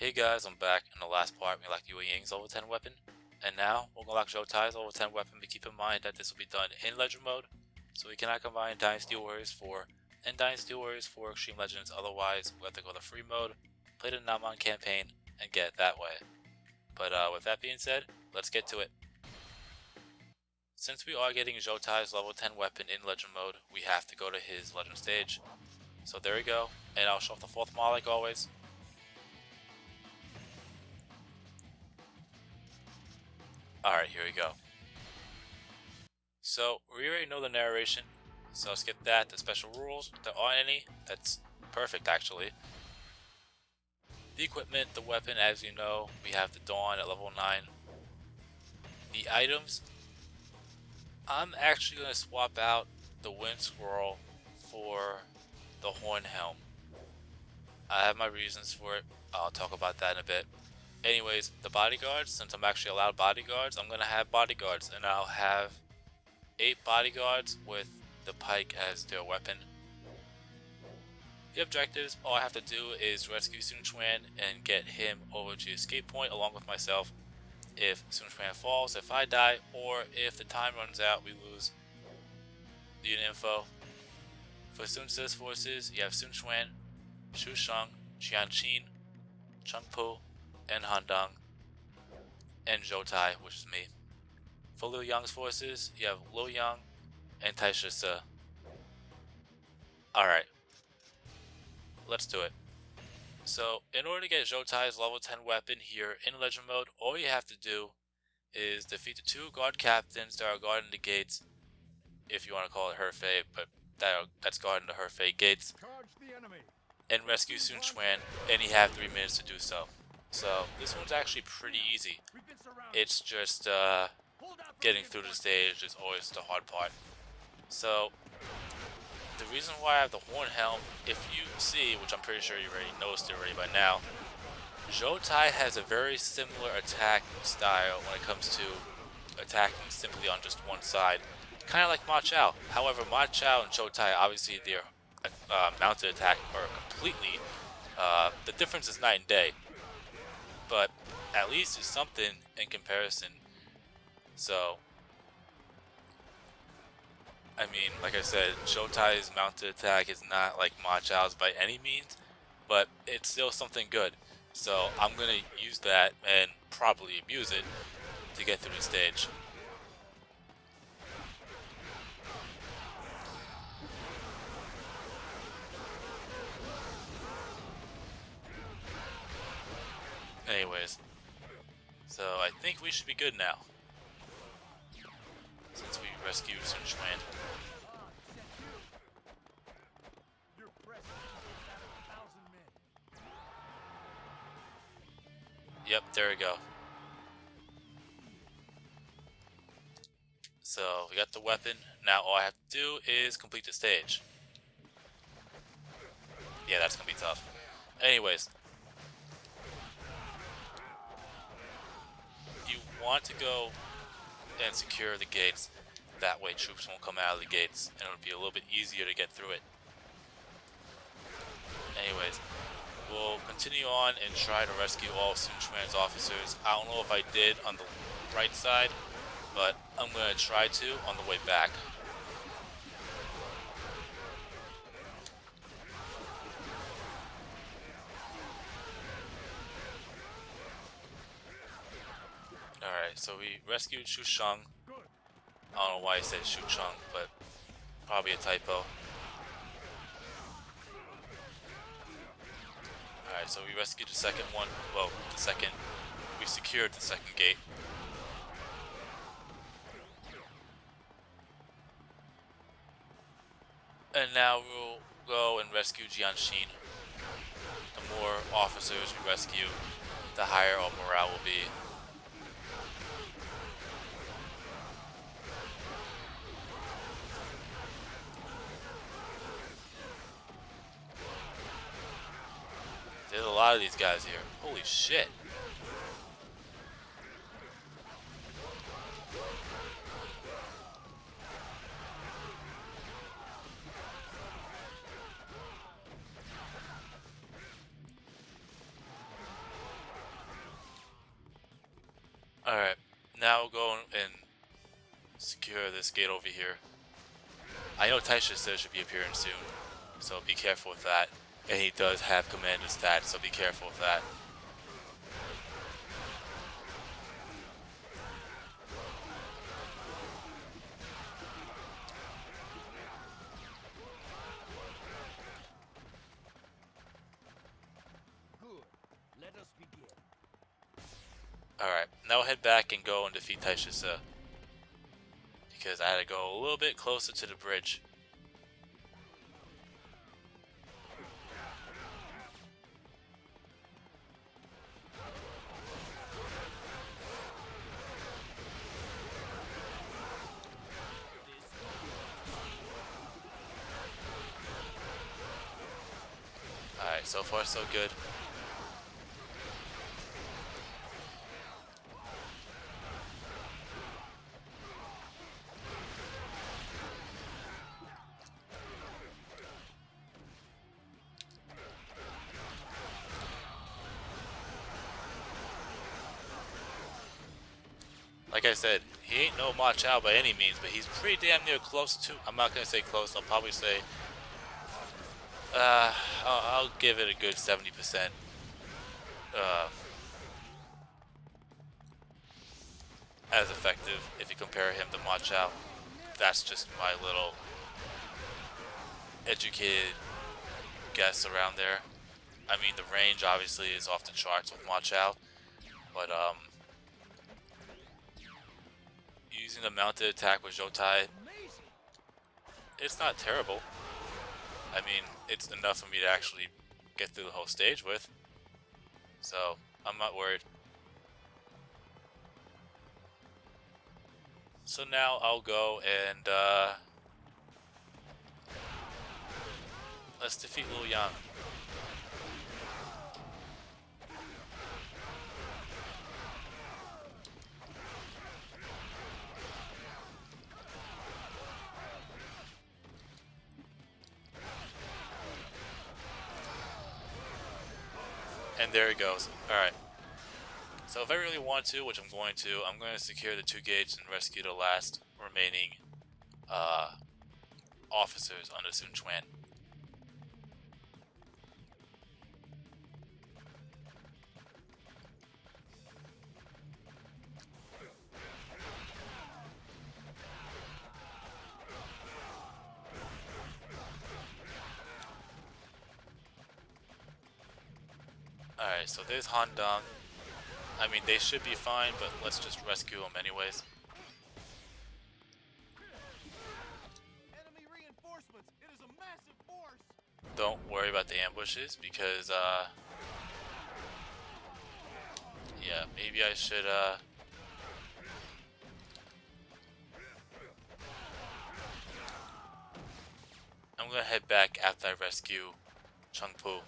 Hey guys, I'm back. In the last part, we locked Yue Ying's level 10 weapon. And now, we're gonna lock Zhou Tai's level 10 weapon, but keep in mind that this will be done in Legend mode. So we cannot combine Dynasty Warriors 4 and Dynasty Warriors 4 Extreme Legends, otherwise we'll have to go to free mode, play the Namon campaign, and get it that way. But with that being said, let's get to it. Since we are getting Zhou Tai's level 10 weapon in Legend mode, we have to go to his Legend stage. So there we go, and I'll show off the 4th mod like always. Alright, here we go. So, we already know the narration, so let's get that. The special rules, there aren't any. That's perfect, actually. The equipment, the weapon, as you know, we have the Dawn at level 9. The items, I'm actually going to swap out the Wind Scroll for the Horn Helm. I have my reasons for it. I'll talk about that in a bit. Anyways, the bodyguards, since I'm actually allowed bodyguards, I'm going to have bodyguards, and I'll have 8 bodyguards with the pike as their weapon. The objectives, all I have to do is rescue Sun Quan and get him over to escape point along with myself. If Sun Quan falls, if I die, or if the time runs out, we lose the unit info. For Sun Tzu's forces, you have Sun Quan, Shu Sheng, Qianqin, Cheng Pu, and Han Dang, and Zhou Tai, which is me. For Liu Yang's forces, you have Liu Yang and Tai Shi Se. Alright, let's do it. So, in order to get Zhou Tai's level 10 weapon here in Legend mode, all you have to do is defeat the 2 guard captains that are guarding the gates, if you want to call it Hefei, but that's guarding the Hefei gates, and rescue Sun Quan, and you have 3 minutes to do so. So, this one's actually pretty easy. It's just, getting through the stage is always the hard part. So, the reason why I have the Horn Helm, if you see, which I'm pretty sure you already noticed it already by now, Zhou Tai has a very similar attack style when it comes to attacking simply on just one side. Kind of like Ma Chao. However, Ma Chao and Zhou Tai, obviously their mounted attack are completely, the difference is night and day. But at least it's something in comparison. So, I mean, like I said, Zhou Tai's mounted attack is not like Ma Chao's by any means, but it's still something good. So I'm going to use that and probably abuse it to get through the stage. Anyways, so I think we should be good now, since we rescued Sun Quan. Yep, there we go. So we got the weapon. Now all I have to do is complete the stage. Yeah, that's gonna be tough. Anyways, you want to go and secure the gates. That way troops won't come out of the gates, and it'll be a little bit easier to get through it. Anyways, we'll continue on and try to rescue all of Sun Quan's officers. I don't know if I did on the right side, but I'm going to try to on the way back. Alright, so we rescued Shu Sheng. I don't know why I said Shu Sheng, but probably a typo. Alright, so we rescued the second one. Well, we secured the second gate. And now we'll go and rescue Jianxin. The more officers we rescue, the higher our morale will be. There's a lot of these guys here. Holy shit. Alright, now go and secure this gate over here. I know Taisha says should be appearing soon, so be careful with that. And he does have commander stats, so be careful with that. Alright, now we'll head back and go and defeat Taishisa. Because I had to go a little bit closer to the bridge. Alright, so far so good. Like I said, he ain't no Ma Chao by any means, but he's pretty damn near close to. I'm not gonna say close. I'll probably say, I'll give it a good 70%. As effective if you compare him to Ma Chao. That's just my little educated guess around there. I mean, the range obviously is off the charts with Ma Chao, but using the mounted attack with Zhou Tai, it's not terrible. I mean, it's enough for me to actually get through the whole stage with, so I'm not worried. So now I'll go and let's defeat Liu Yang. And there he goes. Alright. So if I really want to, which I'm going to secure the 2 gates and rescue the last remaining officers under Sun Quan. Alright, so there's Han Dong. I mean, they should be fine, but let's just rescue them anyways. Enemy reinforcements. It is a massive force. Don't worry about the ambushes because, yeah, maybe I should, I'm gonna head back after I rescue Chung Pu.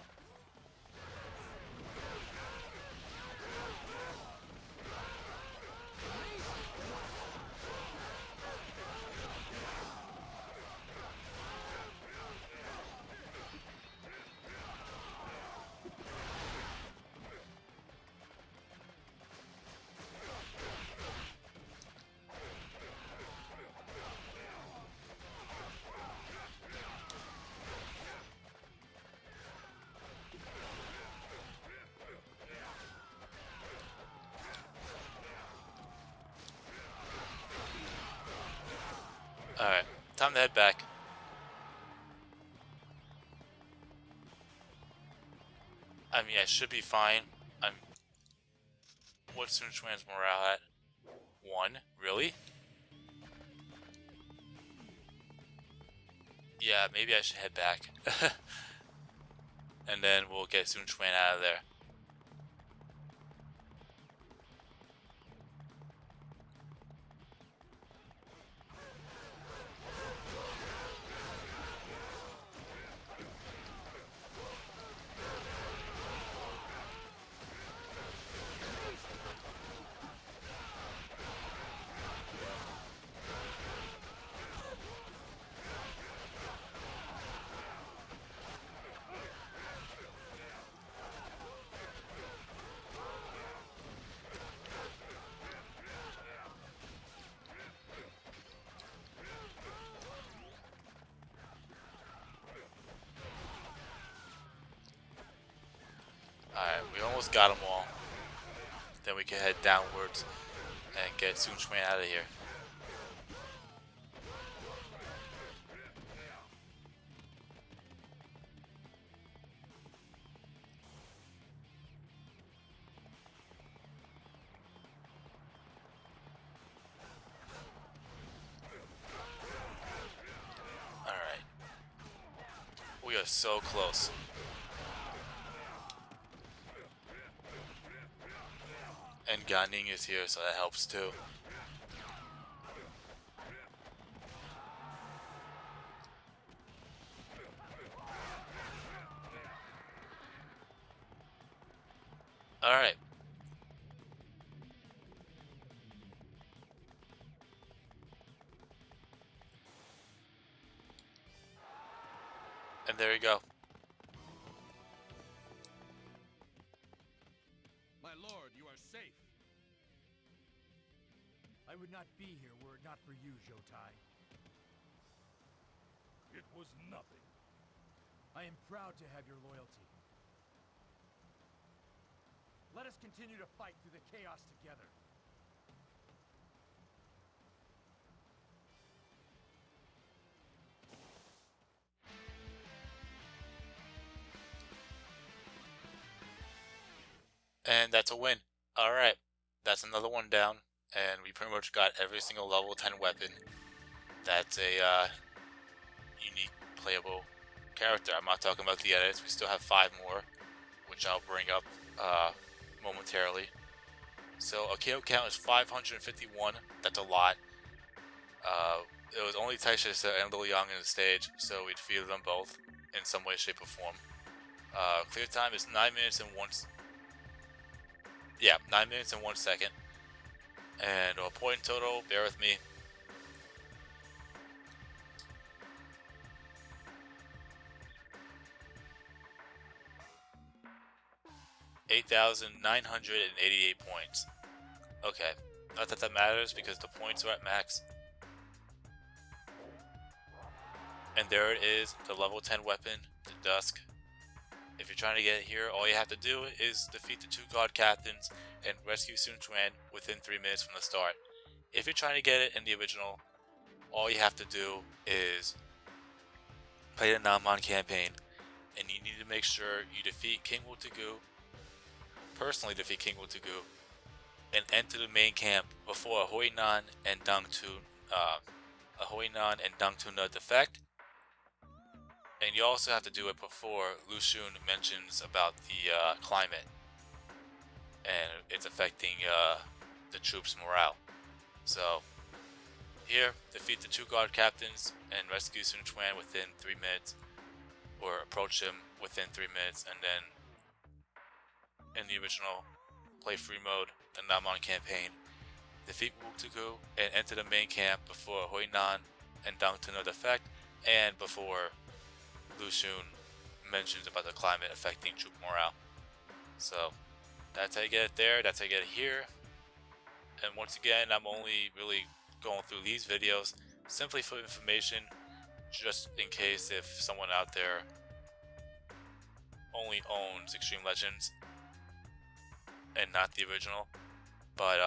Alright, time to head back. I mean, I should be fine. What's Sun Quan's morale at? 1? Really? Yeah, maybe I should head back. And then we'll get Sun Quan out of there. Alright, we almost got them all. Then we can head downwards and get Sun Quan out of here. Alright. We are so close. And Ganing is here, so that helps too. Alright. And there you go. My lord, you are safe. I would not be here were it not for you, Zhou Tai. It was nothing. I am proud to have your loyalty. Let us continue to fight through the chaos together. And that's a win. Alright. That's another one down. And we pretty much got every single level 10 weapon. That's a unique playable character. I'm not talking about the edits. We still have 5 more, which I'll bring up momentarily. So a KO count is 551. That's a lot. It was only Taisha and Lil Yang in the stage, so we defeated them both in some way, shape, or form. Clear time is 9 minutes and 9 minutes and 1 second. And a point total, bear with me. $8,988 points. Okay, not that that matters because the points are at max. And there it is, the level 10 weapon, the Dusk. If you're trying to get it here, all you have to do is defeat the 2 god captains and rescue Sun Quan within 3 minutes from the start. If you're trying to get it in the original, all you have to do is play the Namon campaign, and you need to make sure you defeat King Wutegu, personally defeat King Wutegu, and enter the main camp before Huinan and Dangtun defect. And you also have to do it before Lu Xun mentions about the climate and it's affecting the troops' morale. So here, defeat the 2 guard captains and rescue Sun Quan within 3 minutes, or approach him within 3 minutes, and then in the original, play free mode, the Namon campaign, defeat Wutegu and enter the main camp before Huinan and Dangtun defect, and before Lu Xun mentions about the climate affecting troop morale. So that's how you get it there, that's how you get it here. And once again, I'm only really going through these videos simply for information, just in case if someone out there only owns Xtreme Legends and not the original. But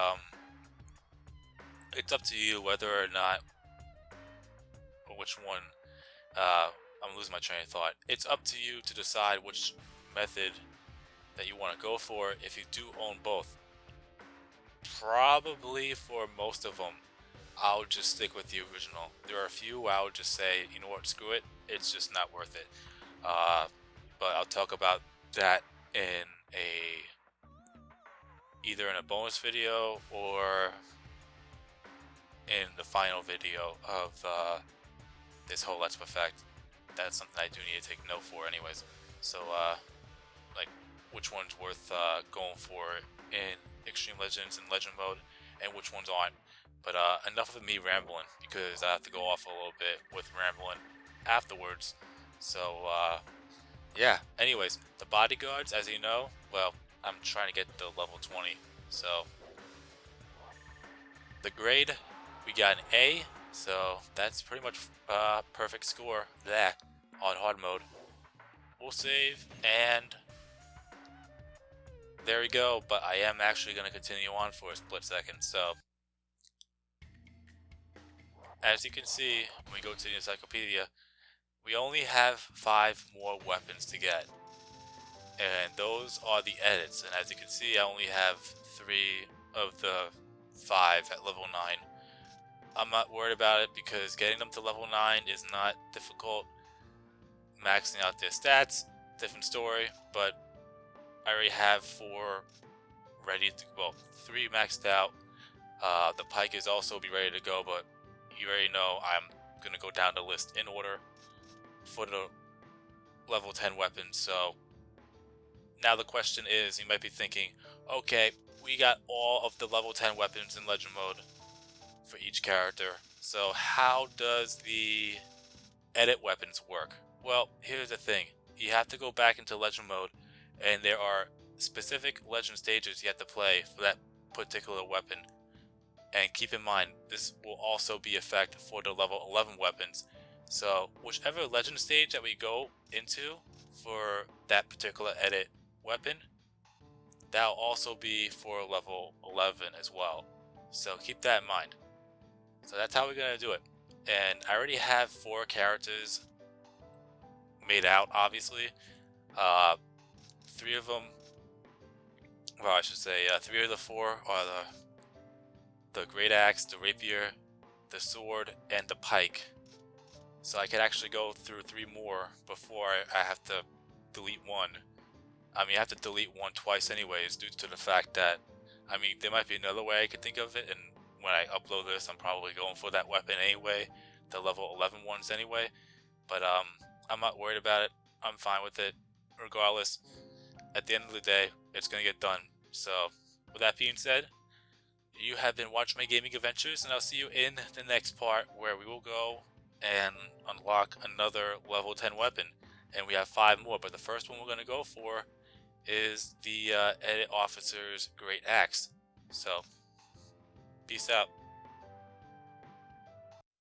it's up to you whether or not, or which one. I'm losing my train of thought. It's up to you to decide which method that you want to go for if you do own both. Probably for most of them, I'll just stick with the original. There are a few I would just say, you know what, screw it, it's just not worth it. But I'll talk about that in either in a bonus video or in the final video of this whole Let's Perfect. That's something I do need to take note for anyways. So like which one's worth going for in Xtreme Legends and Legend mode and which ones aren't. But enough of me rambling, because I have to go off a little bit with rambling afterwards. So yeah, anyways, the bodyguards, as you know, well, I'm trying to get to level 20. So the grade, we got an A, so that's pretty much perfect score there on hard mode. We'll save, and there we go, but I am actually going to continue on for a split second. So, as you can see, when we go to the Encyclopedia, we only have 5 more weapons to get. And those are the edits. And as you can see, I only have 3 of the 5 at level 9. I'm not worried about it because getting them to level 9 is not difficult. Maxing out their stats, different story, but I already have 4 ready to, well, 3 maxed out. The pike is also be ready to go, but you already know I'm going to go down the list in order for the level 10 weapons. So now the question is, you might be thinking, okay, we got all of the level 10 weapons in legend mode for each character, so how does the edit weapons work? Well, here's the thing. You have to go back into legend mode, and there are specific legend stages you have to play for that particular weapon. And keep in mind, this will also be effect for the level 11 weapons. So whichever legend stage that we go into for that particular edit weapon, that'll also be for level 11 as well. So keep that in mind. So that's how we're going to do it. And I already have 4 characters made out, obviously. 3 of them, well, I should say 3 of the 4 are the great axe, the rapier, the sword, and the pike. So I could actually go through 3 more before I have to delete 1. I mean, I have to delete 1 twice anyways, due to the fact that, I mean, there might be another way I could think of it, and when I upload this, I'm probably going for that weapon anyway, the level 11 ones anyway. But I'm not worried about it. I'm fine with it. Regardless, at the end of the day, it's gonna get done. So, with that being said, you have been watching my gaming adventures, and I'll see you in the next part where we will go and unlock another level 10 weapon. And we have 5 more, but the first one we're gonna go for is the Edit Officer's Great Axe. So, peace out.